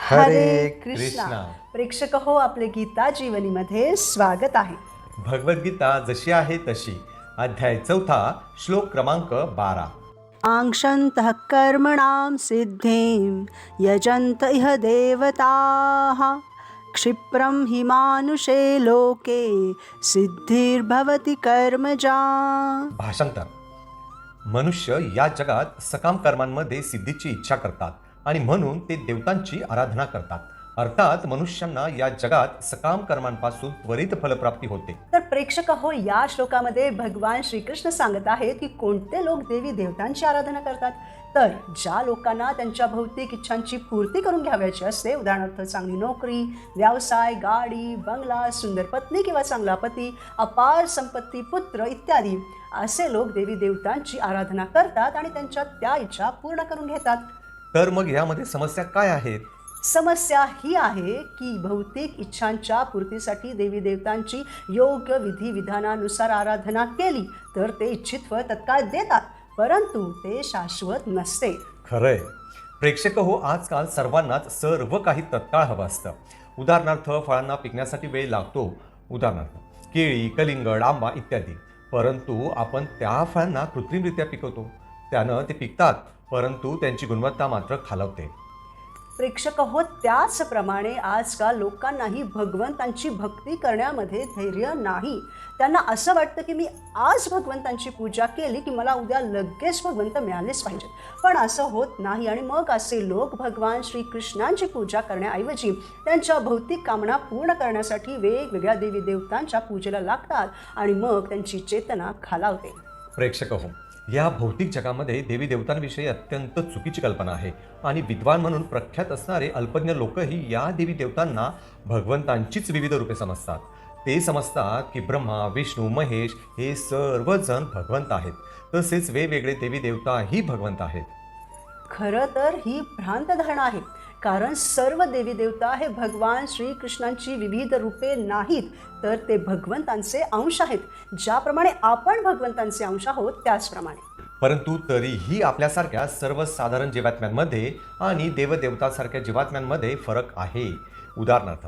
हरे कृष्णा. प्रेक्षक हो, आपले गीता जीवनीमध्ये स्वागत आहे. भगवद्गीता जशी आहे तशी, अध्याय 4, श्लोक क्रमांक 12. आंक्षन्तः कर्मणां सिद्धिं यजन्त इह देवताः क्षिप्रं हि मानुषे लोके सिद्धिर्भवति कर्मजा. भाषांतर. मनुष्य या जगात सकाम कर्मांमध्ये सिद्धीची इच्छा करतात आणि म्हणून ते देवतांची आराधना करतात. अर्थात मनुष्यांना या जगात सकाम कर्मांपासून त्वरित फलप्राप्ती होते. तर प्रेक्षक हो, या श्लोकामध्ये भगवान श्रीकृष्ण सांगत आहेत की कोणते लोक देवी देवतांची आराधना करतात. तर ज्या लोकांना त्यांच्या भौतिक इच्छांची पूर्ती करून घ्यावयाची असते, उदाहरणार्थ चांगली नोकरी, व्यवसाय, गाडी, बंगला, सुंदर पत्नी किंवा चांगला पती, अपार संपत्ती, पुत्र इत्यादी, असे लोक देवी देवतांची आराधना करतात आणि त्यांच्या त्या इच्छा पूर्ण करून घेतात. तर मग यामध्ये समस्या काय आहेत? समस्या ही आहे की भौतिक इच्छांच्या पूर्तीसाठी देवी देवतांची योग्य विधिविधानानुसार आराधना केली तर ते इच्छित फळ तत्काळ देतात, परंतु ते शाश्वत नसते. खरंय प्रेक्षक हो, आजकाल सर्वांनाच सर्व काही तत्काळ हवं असतं. उदाहरणार्थ फळांना पिकण्यासाठी वेळ लागतो, उदाहरणार्थ केळी, कलिंगड, आंबा इत्यादी. परंतु आपण त्या फळांना कृत्रिमरित्या पिकवतो, त्यानं ते पिकतात, परंतु त्यांची गुणवत्ता मात्र खालावते. प्रेक्षक हो, त्याचप्रमाणे आजकाल लोकांनाही भगवंतांची भक्ती करण्यामध्ये धैर्य नाही. त्यांना असं वाटतं की मी आज भगवंतांची पूजा केली की मला उद्या लगेच भगवंत मिळालेच पाहिजेत, पण असं होत नाही. आणि मग असे लोक भगवान श्रीकृष्णांची पूजा करण्याऐवजी त्यांच्या भौतिक कामना पूर्ण करण्यासाठी वेगवेगळ्या देवी देवतांच्या पूजेला लागतात आणि मग त्यांची चेतना खालावते. प्रेक्षक हो, या भौतिक जगामध्ये देवी देवतांविषयी अत्यंत चुकीची कल्पना आहे आणि विद्वान म्हणून प्रख्यात असणारे अल्पज्ञ लोकही या देवी देवतांना भगवंतांचीच विविध रूपे समजतात. ते समजतात की ब्रह्मा, विष्णू, महेश हे सर्वजण भगवंत आहेत, तसेच वेगवेगळे देवी देवताही भगवंत आहेत. खरं तर ही भ्रांत धारणा आहे, कारण सर्व देवी देवता हे भगवान श्रीकृष्णांची विविध रूपे नाहीत, तर ते भगवंतांचे अंश आहेत. ज्याप्रमाणे आपण भगवंतांचे अंश आहोत त्याचप्रमाणे. परंतु तरीही आपल्यासारख्या सर्वसाधारण जीवात्म्यांमध्ये आणि देवदेवतासारख्या जीवात्म्यांमध्ये फरक आहे. उदाहरणार्थ,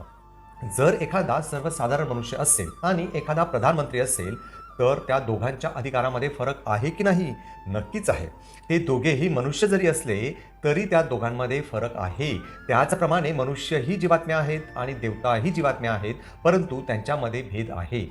जर एखादा सर्वसाधारण मनुष्य असेल आणि एखादा प्रधानमंत्री असेल तर त्या दोघांच्या अधिकारामध्ये फरक आहे की नाही? नक्कीच आहे. ते दोघेही मनुष्य जरी असले तरी त्या दोघांमध्ये फरक आहे. त्याचप्रमाणे मनुष्यही जीवात्म्या आहेत आणि देवताही जीवात्म्या आहेत, परंतु त्यांच्यामध्ये भेद आहे.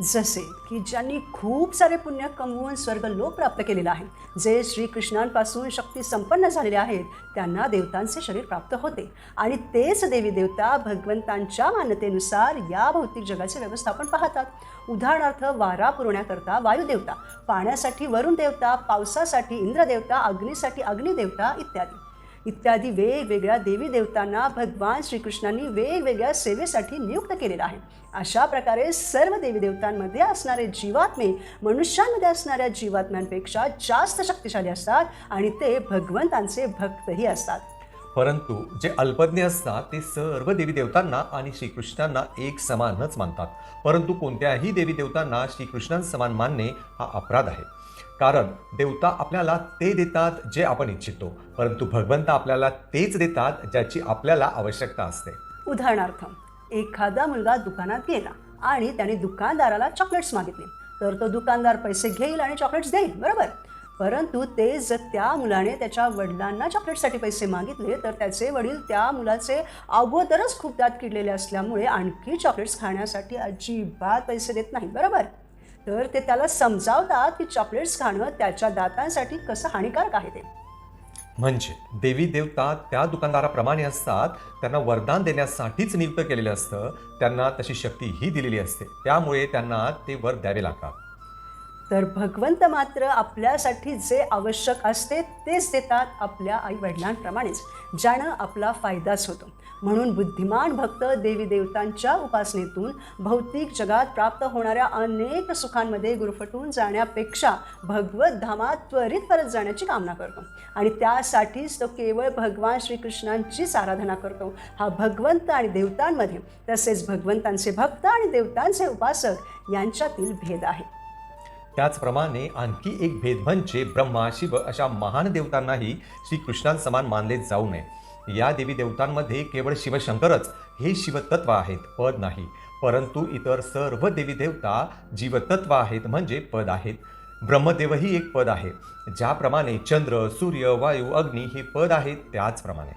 जसे की ज्यांनी खूप सारे पुण्य कमवून स्वर्ग लोक प्राप्त केलेला आहे, जे श्रीकृष्णांपासून शक्ती संपन्न झालेले आहेत, त्यांना देवतांचे शरीर प्राप्त होते आणि तेच देवी देवता भगवंतांच्या मान्यतेनुसार या भौतिक जगाचे व्यवस्थापन पाहतात. उदाहरणार्थ वारा पुरवण्याकरता वायुदेवता, पाण्यासाठी वरुण देवता, पावसासाठी इंद्रदेवता, अग्नीसाठी अग्निदेवता इत्यादी इत्यादी वेगवेगळ्या देवी देवतांना भगवान श्रीकृष्णांनी वेगवेगळ्या सेवेसाठी नियुक्त केलेलं आहे. अशा प्रकारे सर्व देवी देवतांमध्ये असणारे जीवात्मे मनुष्यांमध्ये असणाऱ्या जीवात्म्यांपेक्षा जास्त शक्तिशाली असतात आणि ते भगवंतांचे भक्तही असतात. परंतु जे अल्पज्ञ असतात ते सर्व देवी देवतांना आणि श्रीकृष्णांना एक समानच मानतात. परंतु कोणत्याही देवी देवतांना श्रीकृष्णांसमान मानणे हा अपराध आहे. कारण देवता आपल्याला ते देतात जे आपण इच्छितो, परंतु भगवंत आपल्याला तेच देतात ज्याची आपल्याला आवश्यकता असते. उदाहरणार्थ, एखादा मुलगा दुकानात गेला आणि त्याने दुकानदाराला चॉकलेट्स मागितले, तर तो दुकानदार पैसे घेईल आणि चॉकलेट्स देईल, बरोबर. परंतु ते जर त्या मुलाने त्याच्या वडिलांना चॉकलेटसाठी पैसे मागितले तर त्याचे वडील त्या मुलाचे अगोदरच खूप दात किडलेले असल्यामुळे आणखी चॉकलेट्स खाण्यासाठी अजिबात पैसे देत नाही, बरोबर. तर ते त्याला समजावतात की चॉकलेट्स खाणं त्याच्या दातांसाठी कसं हानिकारक आहे ते. म्हणजे देवी देवता त्या दुकानदाराप्रमाणे असतात, त्यांना वरदान देण्यासाठीच नियुक्त केलेलं असतं, त्यांना तशी शक्तीही दिलेली असते, त्यामुळे त्यांना ते वर द्यावे लागतात. तर भगवंत मात्र आपल्यासाठी जे आवश्यक असते तेच देतात, आपल्या आई वडिलांप्रमाणेच, ज्यानं आपला फायदाच होतो. म्हणून बुद्धिमान भक्त देवी देवतांच्या उपासनेतून भौतिक जगात प्राप्त होणाऱ्या अनेक सुखांमध्ये गुरफटून जाण्यापेक्षा भगवत धामात त्वरित परत जाण्याची कामना करतो आणि त्यासाठीच तो केवळ भगवान श्रीकृष्णांचीच आराधना करतो. हा भगवंत आणि देवतांमध्ये तसेच भगवंतांचे भक्त आणि देवतांचे उपासक यांच्यातील भेद आहे. त्याचप्रमाणे आणखी एक भेद म्हणजे ब्रह्मा शिव अशा महान देवतांनाही श्रीकृष्णांसमान मानले जाऊ नये. या देवी देवतांमध्ये केवळ शिवशंकरच हे शिवतत्व आहेत, पद नाही. परंतु इतर सर्व देवी देवता जीवतत्व आहेत, म्हणजे पद आहेत. ब्रह्मदेवही एक पद आहे. ज्याप्रमाणे चंद्र, सूर्य, वायू, अग्नी हे पद आहेत, त्याचप्रमाणे.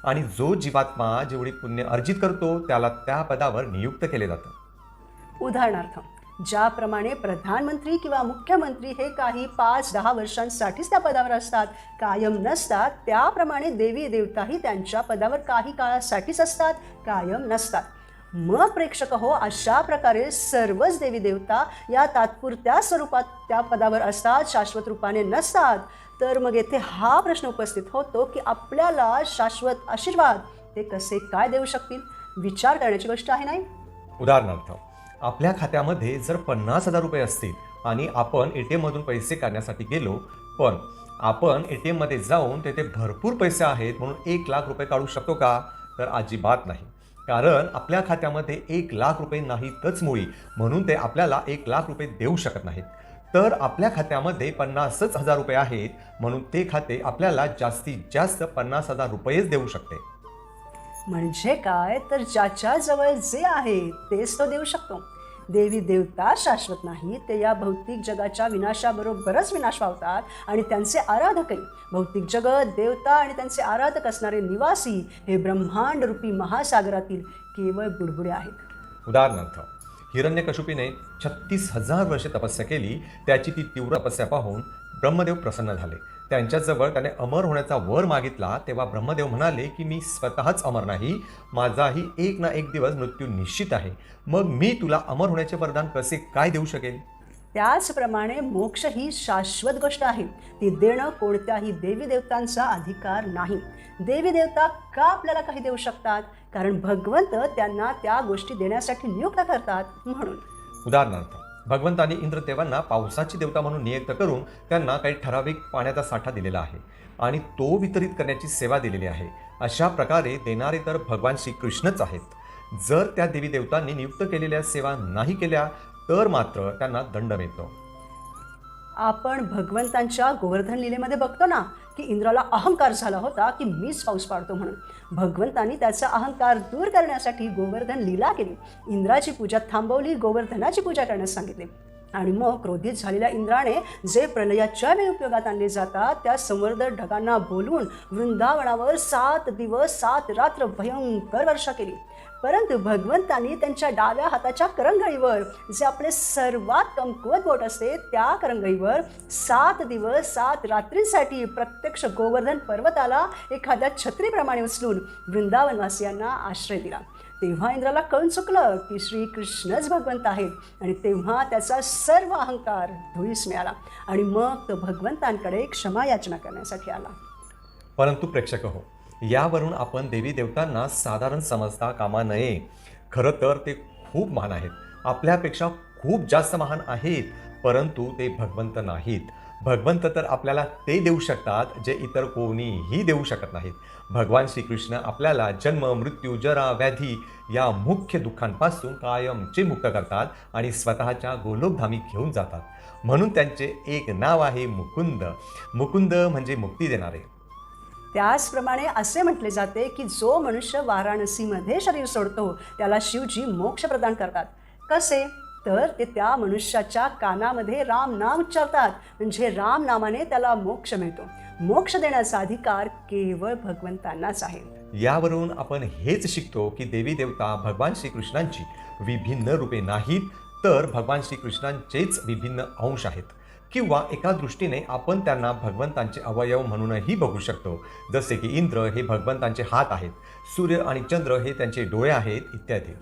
आणि जो जीवात्मा जेवढी पुण्य अर्जित करतो त्याला त्या पदावर नियुक्त केले जातं. उदाहरणार्थ, ज्याप्रमाणे प्रधानमंत्री किंवा मुख्यमंत्री हे काही 5-10 वर्षांसाठीच त्या पदावर असतात, कायम नसतात, त्याप्रमाणे देवी देवताही त्यांच्या पदावर काही काळासाठीच असतात, कायम नसतात. मग प्रेक्षक हो, अशा प्रकारे सर्वच देवी देवता या तात्पुरत्या स्वरूपात त्या पदावर असतात, शाश्वत रूपाने नसतात. तर मग येथे हा प्रश्न उपस्थित होतो की आपल्याला शाश्वत आशीर्वाद ते कसे काय देऊ शकतील? विचार करण्याची गोष्ट आहे, नाही? उदाहरणार्थ, आपल्या खात्यामध्ये जर 50,000 रुपये असतील आणि आपण ATM मधून पैसे काढण्यासाठी गेलो, पण आपण ATM मध्ये जाऊन तेथे भरपूर पैसे आहेत म्हणून 1,00,000 रुपये काढू शकतो का? तर अजिबात नाही. कारण आपल्या खात्यामध्ये 1,00,000 रुपये नाहीतच मुळी, म्हणून ते आपल्याला 1,00,000 रुपये देऊ शकत नाहीत. तर आपल्या खात्यामध्ये 50,000 रुपये आहेत म्हणून ते खाते आपल्याला जास्तीत जास्त 50,000 रुपयेच देऊ शकते. म्हणजे काय, तर ज्याच्याजवळ जे आहे तेच तो देऊ शकतो. देवी देवता शाश्वत नाही, ते या भौतिक जगाच्या विनाशाबरोबरच विनाश पावतात. आणि त्यांचे आराधकही, भौतिक जगत, देवता आणि त्यांचे आराधक असणारे निवासी हे ब्रह्मांड रूपी महासागरातील केवळ बुडबुडे आहेत. उदाहरणार्थ, हिरण्यकशिपूने 36,000 वर्षे तपस्या केली. त्याची ती तीव्र तपस्या पाहून ब्रह्मदेव प्रसन्न झाले. त्यांच्याजवळ त्याने अमर होण्याचा वर मागितला. तेव्हा ब्रह्मदेव म्हणाले की मी स्वतःच अमर नाही, माझाही एक ना एक दिवस मृत्यू निश्चित आहे. मग मी तुला अमर होण्याचे वरदान कसे काय देऊ शकेल? त्याचप्रमाणे मोक्ष ही शाश्वत गोष्ट आहे. ती देणं कोणत्याही देवी देवतांचा अधिकार नाही. देवी देवता का आपल्याला काही देऊ शकतात? कारण भगवंत त्यांना त्या गोष्टी देण्यासाठी नियुक्त करतात, म्हणून. उदाहरणार्थ, भगवंतांनी इंद्रदेवांना पावसाची देवता म्हणून नियुक्त करून त्यांना काही ठराविक पाण्याचा साठा दिलेला आहे आणि तो वितरित करण्याची सेवा दिलेली आहे. अशा प्रकारे देणारे तर भगवान श्रीकृष्णच आहेत. जर त्या देवी देवतांनी नियुक्त केलेल्या सेवा नाही केल्या तर मात्र त्यांना दंड मिळतो. आपण भगवंतांच्या गोवर्धन लीलेमध्ये बघतो ना की इंद्राला अहंकार झाला होता की मीच पाऊस पाडतो म्हणून. भगवंतांनी त्याचा अहंकार दूर करण्यासाठी गोवर्धन लीला केली. इंद्राची पूजा थांबवली, गोवर्धनाची पूजा करण्यास सांगितले. आणि मग क्रोधित झालेल्या इंद्राने जे प्रलयाच्या वेळी उपयोगात आणले जातात त्या संवर्धक ढगांना बोलवून वृंदावनावर 7 दिवस 7 रात्र भयंकर वर्षा केली. परंतु भगवंतांनी त्यांच्या डाव्या हाताच्या करंगळीवर, जे आपले सर्वात कमकुवत बोट असते, त्या करंगळीवर 7 दिवस 7 रात्रींसाठी प्रत्यक्ष गोवर्धन पर्वताला एखाद्या छत्रीप्रमाणे उचलून वृंदावनवासियांना आश्रय दिला. तेव्हा इंद्राला कळून चुकलं की श्रीकृष्णच भगवंत आहेत आणि तेव्हा त्याचा सर्व अहंकार धुळीस मिळाला आणि मग तो भगवंतांकडे क्षमा याचना करण्यासाठी आला. परंतु प्रेक्षक हो, यावरून आपण देवी देवतांना साधारण समजता कामा नये. खरं तर ते खूप महान आहेत, आपल्यापेक्षा खूप जास्त महान आहेत. परंतु ते भगवंत नाहीत. भगवंत तर आपल्याला ते देऊ शकतात जे इतर कोणीही देऊ शकत नाहीत. भगवान श्रीकृष्ण आपल्याला जन्म, मृत्यू, जरा, व्याधी या मुख्य दुःखांपासून कायमचे मुक्त करतात आणि स्वतःच्या गोलोकधामी घेऊन जातात. म्हणून त्यांचे एक नाव आहे मुकुंद. मुकुंद म्हणजे मुक्ती देणारे. त्याचप्रमाणे असे म्हटले जाते की जो मनुष्य वाराणसीमध्ये शरीर सोडतो त्याला शिवजी मोक्ष प्रदान करतात. कसे? तर ते त्या मनुष्याच्या कानामध्ये राम नाम उच्चारतात, म्हणजे राम नामाने त्याला मोक्ष मिळतो. मोक्ष देण्याचा अधिकार केवळ भगवंतांनाच आहे. यावरून आपण हेच शिकतो की देवी देवता भगवान श्रीकृष्णांची विभिन्न रूपे नाहीत, तर भगवान श्रीकृष्णांचेच विभिन्न अंश आहेत. किंवा एका दृष्टीने आपण त्यांना भगवंतांचे अवयव म्हणूनही बघू शकतो. जसे की इंद्र हे भगवंतांचे हात आहेत, सूर्य आणि चंद्र हे त्यांचे डोळे आहेत, इत्यादी.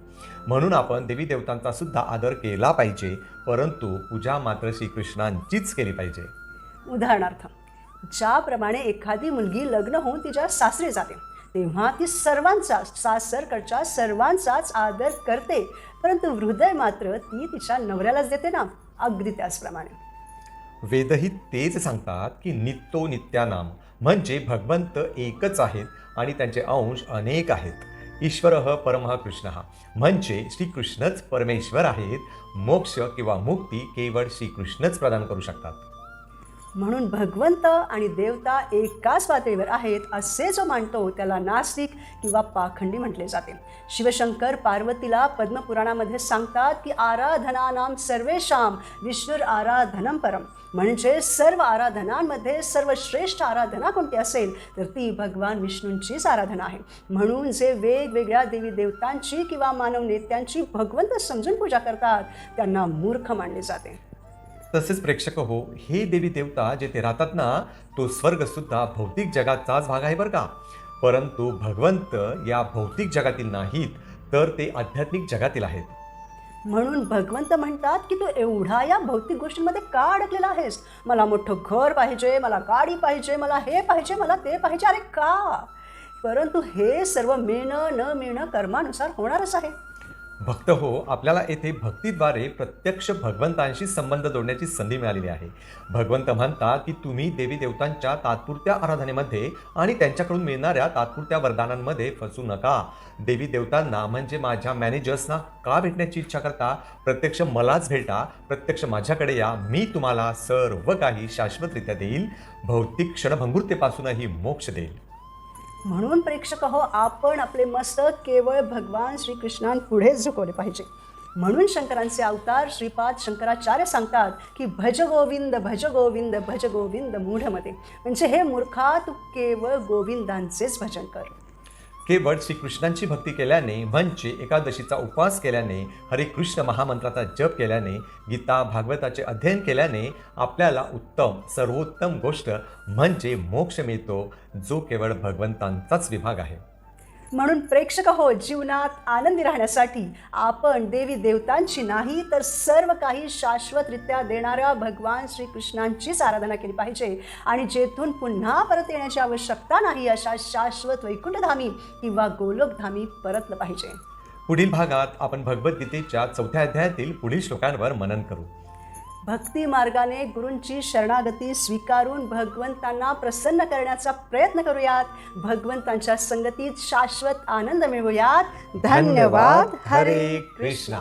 म्हणून आपण देवी देवतांचा सुद्धा आदर केला पाहिजे, परंतु पूजा मात्र श्रीकृष्णांचीच केली पाहिजे. उदाहरणार्थ, ज्याप्रमाणे एखादी मुलगी लग्न होऊन तिच्या सासरी जाते तेव्हा ती सासरकडच्या सर्वांचाच आदर करते, परंतु हृदय मात्र ती तिच्या नवऱ्यालाच देते ना. अगदी त्याचप्रमाणे वेदही तेच सांगतात की नित्यो नित्यानाम, म्हणजे भगवंत एकच आहेत आणि त्यांचे अंश अनेक आहेत. ईश्वरः परमः कृष्णः, म्हणजे श्रीकृष्णच परमेश्वर आहेत. मोक्ष किंवा मुक्ती केवळ श्रीकृष्णच प्रदान करू शकतात. म्हणून भगवंत आणि देवता एकाच पातळीवर आहेत असे जो मानतो त्याला नास्तिक किंवा पाखंडी म्हटले जाते. शिवशंकर पार्वतीला पद्मपुराणामध्ये सांगतात की आराधनानाम सर्वेषां विष्णुर आराधनम परम, म्हणजे सर्व आराधनांमध्ये सर्वश्रेष्ठ आराधना कोणती असेल तर ती भगवान विष्णूंचीच आराधना आहे. म्हणून जे वेगवेगळ्या देवी देवतांची किंवा मानव नेत्यांची भगवंत समजून पूजा करतात त्यांना मूर्ख मानले जाते. तसेच प्रेक्षक हो, हे देवी देवता जेथे राहतात ना, तो स्वर्ग सुद्धा भौतिक जगाचाच भाग आहे बरं का. परंतु भगवंत या भौतिक जगातील नाहीत, तर ते आध्यात्मिक जगातील आहेत. म्हणून भगवंत म्हणतात की तू एवढा या भौतिक गोष्टींमध्ये का अडकलेला आहेस? मला मोठं घर पाहिजे, मला गाडी पाहिजे, मला हे पाहिजे, मला ते पाहिजे. अरे का? परंतु हे सर्व मिळणं न मिळणं कर्मानुसार होणारच आहे. भक्त हो, आपल्याला येथे भक्तीद्वारे प्रत्यक्ष भगवंतांशी संबंध जोडण्याची संधी मिळालेली आहे. भगवंत म्हणतात की तुम्ही देवी देवतांच्या तात्पुरत्या आराधनेमध्ये आणि त्यांच्याकडून मिळणाऱ्या तात्पुरत्या वरदानांमध्ये फसू नका. देवी देवतांना म्हणजे माझ्या मॅनेजर्सना का भेटण्याची इच्छा करता? प्रत्यक्ष मलाच भेटा, प्रत्यक्ष माझ्याकडे या, मी तुम्हाला सर्व काही शाश्वतरित्या देईल, भौतिक क्षणभंगुरतेपासूनही मोक्ष देईल. म्हणून प्रेक्षक हो, आपण आपले मस्तक केवळ भगवान श्रीकृष्णांपुढेच झुकवले पाहिजे. म्हणून शंकरांचे अवतार श्रीपाद शंकराचार्य सांगतात की भज गोविंद भज गोविंद भज गोविंद मूढमते, म्हणजे हे मूर्खा तू केवळ गोविंदांचेच भजन कर. केवळ श्रीकृष्णांची भक्ती केल्याने, म्हणजे एकादशीचा उपवास केल्याने, हरे कृष्ण महामंत्राचा जप केल्याने, गीता भागवताचे अध्ययन केल्याने आपल्याला उत्तम सर्वोत्तम गोष्ट म्हणजे मोक्ष मिळतो, जो केवळ भगवंतांचाच विभाग आहे. म्हणून प्रेक्षक हो, जीवनात आनंदी राहण्यासाठी आपण देवी देवतांची नाही तर सर्व काही शाश्वतरित्या देणाऱ्या भगवान श्रीकृष्णांचीच आराधना केली पाहिजे आणि जेथून पुन्हा परत येण्याची आवश्यकता नाही अशा शाश्वत वैकुंठधामी किंवा गोलोकधामी परतलं पाहिजे. पुढील भागात आपण भगवद्गीतेच्या 4थ्या अध्यायातील पुढील श्लोकांवर मनन करू. भक्ती मार्गाने गुरूंची शरणागती स्वीकारून भगवंतांना प्रसन्न करण्याचा प्रयत्न करूयात. भगवंतांच्या संगतीत शाश्वत आनंद मिळवूयात. धन्यवाद. हरे कृष्णा.